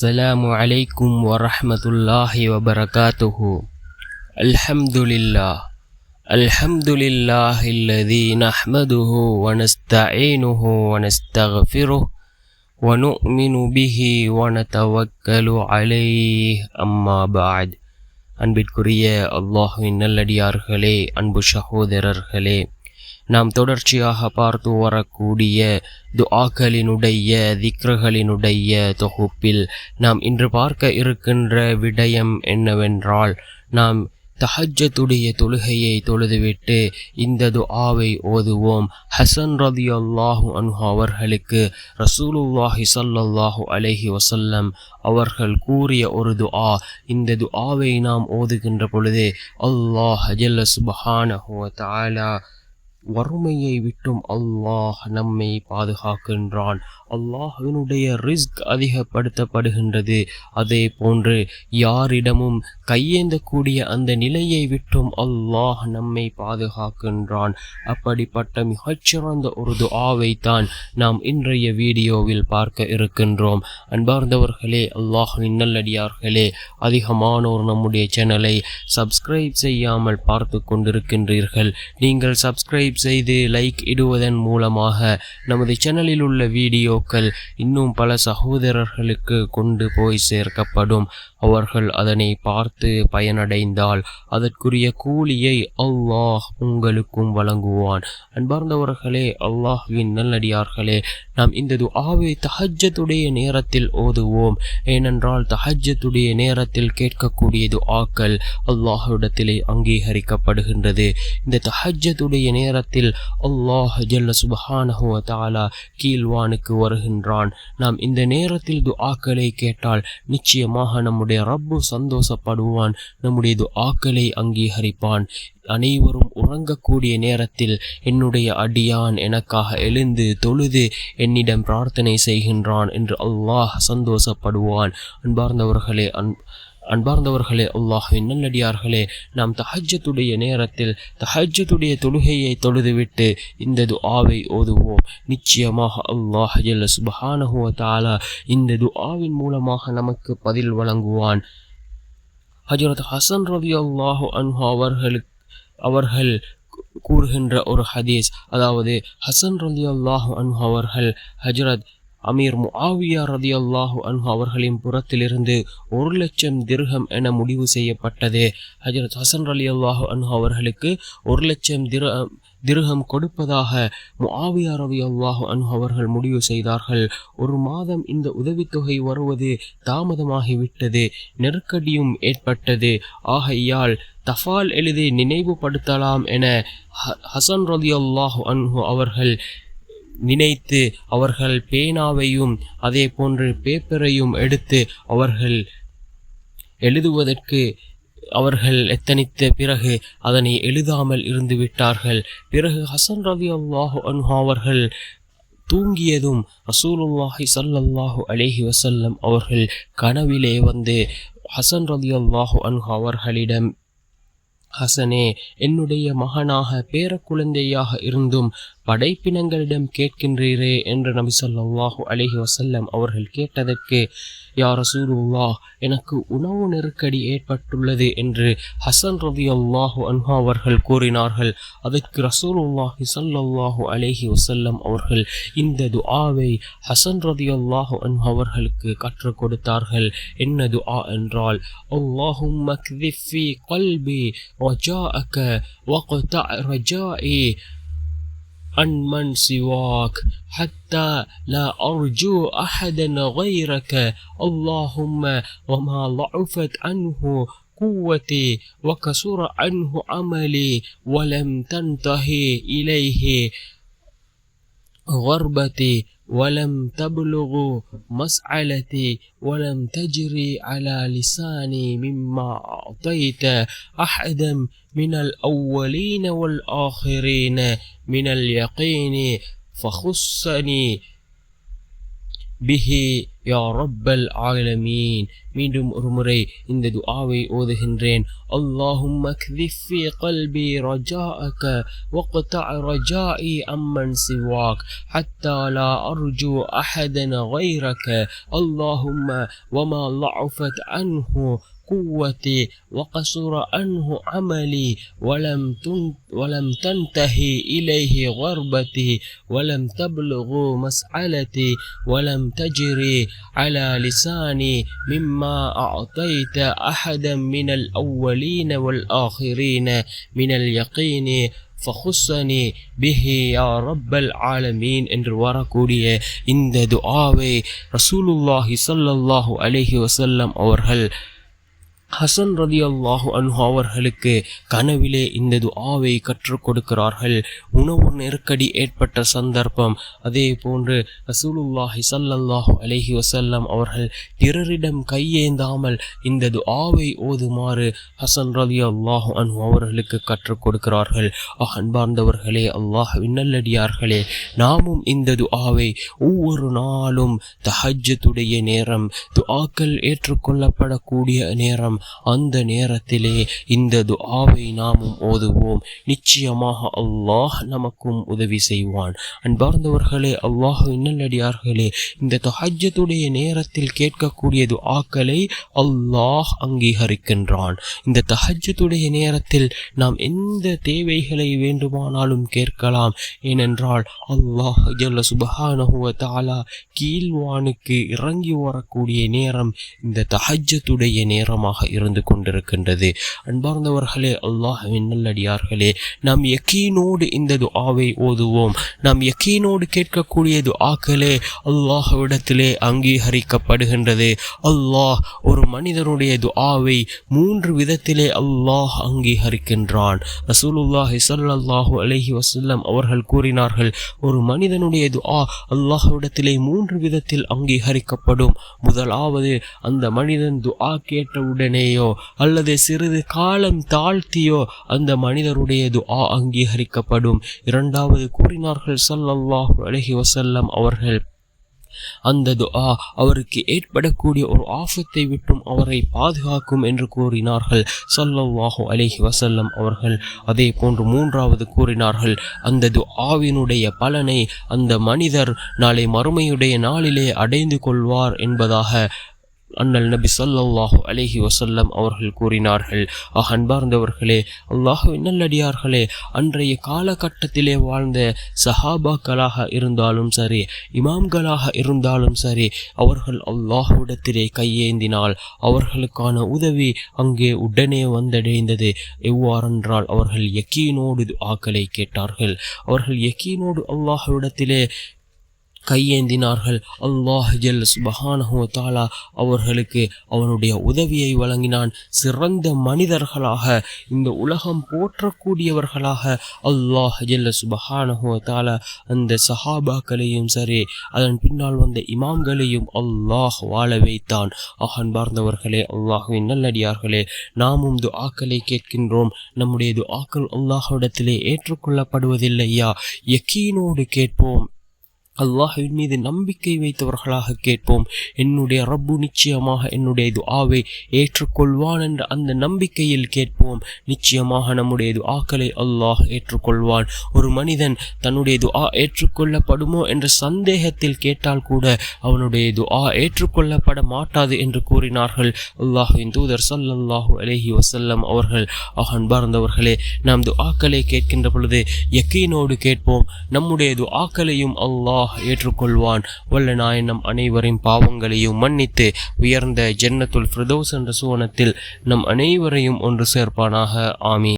السلام عليكم ورحمة الله وبركاته. الحمد لله الذي نحمده ونستعينه ونستغفره ونؤمن به ونتوكل عليه أما بعد. அன்பிற்குரிய அல்லாஹ்வின் நல்லடியார்களே, அன்பு சகோதரர்களே, நாம் தொடர்ச்சியாக பார்த்து வரக்கூடிய துஆக்களினுடைய திக்ருகளினுடைய தொகுப்பில் நாம் இன்று பார்க்க இருக்கின்ற விடயம் என்னவென்றால், நாம் தஹஜ்ஜுடைய தொழுகையை தொழுதுவிட்டு இந்த துஆவை ஓதுவோம். ஹசன் ரலியல்லாஹு அன்ஹு அவர்களுக்கு ரசூலுல்லாஹி ஸல்லல்லாஹு அலைஹி வஸல்லம் அவர்கள் கூறிய ஒரு துஆ. இந்த துஆவை நாம் ஓதுகின்ற பொழுது அல்லாஹ் ஜல்ல சுப்ஹானஹு வ தஆலா வறுமையை விட்டும் அல்லாஹ் நம்மை பாதுகாக்கின்றான். அல்லாஹ்வினுடைய ரிஸ்க் அதிகப்படுத்தப்படுகின்றது. அதே போன்று யாரிடமும் கையேந்தக்கூடிய அந்த நிலையை விட்டும் அல்லாஹ் நம்மை பாதுகாக்கின்றான். அப்படிப்பட்ட மிகச்சிறந்த ஒரு துஆவை தான் நாம் இன்றைய வீடியோவில் பார்க்க இருக்கின்றோம். அன்பார்ந்தவர்களே, அல்லாஹ்வின் நல்லடியார்களே, அதிகமானோர் நம்முடைய சேனலை சப்ஸ்கிரைப் செய்யாமல் பார்த்து கொண்டிருக்கின்றீர்கள். நீங்கள் சப்ஸ்கிரைப் செய்து லைக் இடுவதன் மூலமாக நமது சேனலில் உள்ள வீடியோக்கள் இன்னும் பல சகோதரர்களுக்கு கொண்டு போய் சேர்க்கப்படும். அவர்கள் அதனை பார்த்து பயனடைந்தால் அதற்குரிய கூலியை அல்லாஹ் உங்களுக்கும் வழங்குவான். அன்பார்ந்தவர்களே, அல்லாஹ்வின் நல்லடியார்களே, நாம் இந்த துஆவை தஹஜ்ஜுடைய நேரத்தில் ஓதுவோம். ஏனென்றால் தஹஜ்ஜுடைய நேரத்தில் கேட்கக்கூடிய துஆக்கள் அல்லாஹ்விடத்திலே அங்கீகரிக்கப்படுகின்றது. இந்த தஹஜ்ஜுடைய நேரத்தில் அல்லாஹ் ஜல்ல சுப்ஹானஹு வ தஆலா கீழ்வானுக்கு வருகின்றான். நாம் இந்த நேரத்தில் துஆக்களை கேட்டால் நிச்சயமாக நம்முடைய ரப்பு சந்தோஷப்படுவான், நம்முடைய துஆக்களை அங்கீகரிப்பான். அனைவரும் உறங்கக்கூடிய நேரத்தில் என்னுடைய அடியான் எனக்காக எழுந்து தொழுது என்னிடம் பிரார்த்தனை செய்கின்றான் என்று அல்லாஹ் சந்தோஷப்படுவான். அன்பார்ந்தவர்களே, அல்லாஹ்வின் நல்லடியார்களே, நாம் தஹஜ்ஜுடைய நேரத்தில் தஹஜ்ஜுடைய தொழுகையை தொழுதுவிட்டு இந்த துஆவை ஓதுவோம். நிச்சயமாக அல்லாஹ் ஜல்ல சுப்ஹானஹு வ தஆலா இந்த துஆவின் மூலமாக நமக்கு பதில் வழங்குவான். ஹஜ்ரத் ஹசன் ரலியல்லாஹு அன்ஹு அவர்கள் கூறுகின்ற ஒரு ஹதீஸ், அதாவது ஹசன் ரலியல்லாஹு அன்ஹு அவர்கள் ஹஜ்ரத் அமீர் முஆவியா ரலியல்லாஹு அன்ஹு அவர்களின் புறத்திலிருந்து 1,00,000 திர்ஹம் என முடிவு செய்யப்பட்டது. ஹஜ்ரத் ஹசன் ரலியல்லாஹு அன்ஹு அவர்களுக்கு 1,00,000 திர்ஹம் கொடுப்பதாக முஆவியா ரலியல்லாஹு அன்ஹு அவர்கள் முடிவு செய்தார்கள். ஒரு மாதம் இந்த உதவித்தொகை வருவது தாமதமாகிவிட்டது, நெருக்கடியும் ஏற்பட்டது. ஆகையால் தஃபால் எழுதி நினைவுபடுத்தலாம் என ஹசன் ரலியல்லாஹு அன்ஹு அவர்கள் நினைத்து அவர்கள் பேனாவையும் அதே போன்று பேப்பரையும் எடுத்து அவர்கள் எழுதுவதற்கு அவர்கள் எத்தனித்த பிறகு அதனை எழுதாமல் இருந்து விட்டார்கள். பிறகு ஹசன் ரலியல்லாஹு அன்ஹு அவர்கள் தூங்கியதும் ரசூலுல்லாஹி ஸல்லல்லாஹு அலைஹி வஸல்லம் அவர்கள் கனவிலே வந்து ஹசன் ரலியல்லாஹு அன்ஹு அவர்களிடம், ஹசனே, என்னுடைய மகனாக பேர குழந்தையாக இருந்தும் படைப்பினங்களிடம் கேட்கின்றீரே என்று நபி ஸல்லல்லாஹு அலைஹி வஸல்லம் அவர்கள் கேட்டதற்கு, யா ரசூலுல்லாஹ், எனக்கு உணவு நெருக்கடி ஏற்பட்டுள்ளது என்று ஹசன் ரலியல்லாஹு அன்ஹு அவர்கள் கூறினார்கள். அதற்கு ரசூலுல்லாஹி ஸல்லல்லாஹு அலைஹி வஸல்லம் அவர்கள் இந்த துஆவை ஹசன் ரலியல்லாஹு அன்ஹு அவர்களுக்கு கற்றுக் கொடுத்தார்கள். என்ன துஆ என்றால், அல்லாஹும்ம க்திஃப் ஃபீ கல்பி ரஜாஅக வக்தஅ ரஜாஇ عن من سواك حتى لا أرجو أحدا غيرك اللهم وما ضعفت عنه قوتي وكسر عنه عملي ولم تنتهي إليه غربتي ولم تبلغ مسعلتي ولم تجري على لساني مما أعطيت أحدا من الأولين والآخرين من اليقين فخصني به யா ரப்பல் ஆலமீன். மீண்டும் ஒரு முறை இந்த துஆவை ஓதுகின்றேன். اللهم اكذف في قلبي رجاءك واقطع رجائي عمن سواك حتى لا أرجو أحدا غيرك. اللهم وما ضعفت عنه قوتي وقصر عنه عملي ولم تنتهي إليه غربتي ولم تبلغ مسعلتي ولم تجري على لساني مما أعطيت أحدا من الأولين والآخرين من اليقين ஃபஹுஸ்ஸனி பிஹி யா ரப்பல் ஆலமீன் என்று வரக்கூடிய இந்த துஆவை ரசூலுல்லாஹி ஸல்லல்லாஹு அலைஹி வஸல்லம் அவர்கள் ஹசன் ரலியல்லாஹு அன்ஹு அவர்களுக்கு கனவிலே இந்த துஆவை கற்றுக் கொடுக்கிறார்கள். உணவு நெருக்கடி ஏற்பட்ட சந்தர்ப்பம். அதே போன்று ரசூலுல்லாஹி ஸல்லல்லாஹு அலைஹி வஸல்லம் அவர்கள் பிறரிடம் கையேந்தாமல் இந்த துஆவை ஓதுமாறு ஹசன் ரலியல்லாஹு அன்ஹு அவர்களுக்கு கற்றுக் கொடுக்கிறார்கள். அன்பார்ந்தவர்களே, அல்லாஹ்வின் நல்லடியார்களே, நாமும் இந்த துஆவை ஒவ்வொரு நாளும் தஹஜ்ஜுடைய நேரம், துஆக்கள் ஏற்றுக்கொள்ளப்படக்கூடிய நேரம், அந்த நேரத்திலே இந்த துஆவை நாமும் ஓதுவோம். நிச்சயமாக அல்லாஹ் நமக்கும் உதவி செய்வான். அன்பார்ந்தவர்களே, அல்லாஹ்வின் நல்லடியார்களே, இந்த தஹஜ்ஜுடைய நேரத்தில் கேட்கக்கூடிய துஆக்களை அல்லாஹ் அங்கீகரிக்கின்றான். இந்த தஹஜ்ஜுடைய நேரத்தில் நாம் எந்த தேவைகளை வேண்டுமானாலும் கேட்கலாம். ஏனென்றால் அல்லாஹ் ஜல்ல சுப்ஹானஹு வ தஆலா கீழ்வானுக்கு இறங்கி வரக்கூடிய நேரம் இந்த தஹஜ்ஜுடைய நேரமாக இருந்து கொண்டிருக்கின்றது. அன்பார்ந்தவர்களே, அல்லாஹ்வின் நல்லடியார்களே, நாம் யக்கீனோடு இந்த துஆவை ஓதுவோம். நாம் யக்கீனோடு கேட்கக்கூடிய துஆக்களே அல்லாஹ்விடத்திலே அங்கீகரிக்கப்படுகின்றது. அல்லாஹ் ஒரு மனிதனுடைய துஆவை 3 விதத்திலே அல்லாஹ் அங்கீகரிக்கின்றான். ரசூலுல்லாஹி ஸல்லல்லாஹு அலைஹி வஸல்லம் அவர்கள் கூறினார்கள், ஒரு மனிதனுடைய துஆ அல்லாஹ்விடத்திலே 3 விதத்தில் அங்கீகரிக்கப்படும். முதலாவது, அந்த மனிதன் துஆ கேட்டவுடனேயோ அல்லது சிறிது காலம் தாழ்த்தியோ அந்த மனிதருடைய துஆ அங்கீகரிக்கப்படும். இரண்டாவது கூறினார்கள் ஸல்லல்லாஹு அலைஹி வஸல்லம் அவர்கள், அந்த துஆ அவருக்கு ஏற்படக்கூடிய ஒரு ஆபத்தை விட்டும் அவரை பாதுகாக்கும் என்று கூறினார்கள் ஸல்லல்லாஹு அலைஹி வஸல்லம் அவர்கள். அதே போன்று மூன்றாவது கூறினார்கள், அந்த துஆவினுடைய பலனை அந்த மனிதர் நாளை மறுமையுடைய நாளிலே அடைந்து கொள்வார் என்பதாக அண்ணல் நபி ஸல்லல்லாஹு அலைஹி வஸல்லம் அவர்கள் கூறினார்கள். அன்பார்ந்தவர்களே, அல்லாஹ்வின் நல்லடியார்களே, அன்றைய காலகட்டத்திலே வாழ்ந்த சஹாபாக்களாக இருந்தாலும் சரி, இமாம்களாக இருந்தாலும் சரி, அவர்கள் அல்லாஹ்விடத்திலே கையேந்தினால் அவர்களுக்கான உதவி அங்கே உடனே வந்தடைந்தது. எவ்வாறென்றால் அவர்கள் யக்கீனோடு துஆக்களை கேட்டார்கள். அவர்கள் யக்கீனோடு அல்லாஹ்விடத்திலே கையேந்தினார்கள். அல்லாஹ் ஜல்ல சுப்ஹானஹு வ தஆலா அவர்களுக்கு அவனுடைய உதவியை வழங்கினான். சிறந்த மனிதர்களாக, இந்த உலகம் போற்றக்கூடியவர்களாக அல்லாஹ் ஜல்ல சுப்ஹானஹு வ தஆலா அந்த சஹாபாக்களையும் சரி, அதன் பின்னால் வந்த இமாம்களையும் அல்லாஹ் வாழ வைத்தான். அன்பார்ந்தவர்களே, அல்லாஹ்வின் நல்லடியார்களே, நாமும் துஆக்களை கேட்கின்றோம். நம்முடைய துஆக்கள் அல்லாஹ்விடத்திலே ஏற்றுக்கொள்ளப்படுவதில்லையா? யக்கீனோடு கேட்போம். அல்லாஹ்வின் மீது நம்பிக்கை வைத்தவர்களாக கேட்போம். என்னுடைய ரப்பு நிச்சயமாக என்னுடைய துஆவை ஏற்றுக்கொள்வான் என்ற அந்த நம்பிக்கையில் கேட்போம். நிச்சயமாக நம்முடைய துஆக்களை அல்லாஹ் ஏற்றுக்கொள்வான். ஒரு மனிதன் தன்னுடைய துஆ ஏற்றுக்கொள்ளப்படுமோ என்ற சந்தேகத்தில் கேட்டால் கூட அவனுடைய துஆ ஏற்றுக்கொள்ளப்பட மாட்டாது என்று கூறினார்கள் அல்லாஹ்வின் தூதர் ஸல்லல்லாஹு அலைஹி வஸல்லம் அவர்கள். அன்பார்ந்தவர்களே, நாம் துஆக்களை கேட்கின்ற பொழுது யக்கீனோடு கேட்போம். நம்முடைய துஆக்களையும் அல்லாஹ் ஏற்றுக்கொள்வான். வல்ல நாயன் நம் அனைவரின் பாவங்களையும் மன்னித்து உயர்ந்த ஜன்னத்துல் ஃபிர்தௌஸ் என்ற சுவனத்தில் நம் அனைவரையும் ஒன்று சேர்ப்பானாக. ஆமீன்.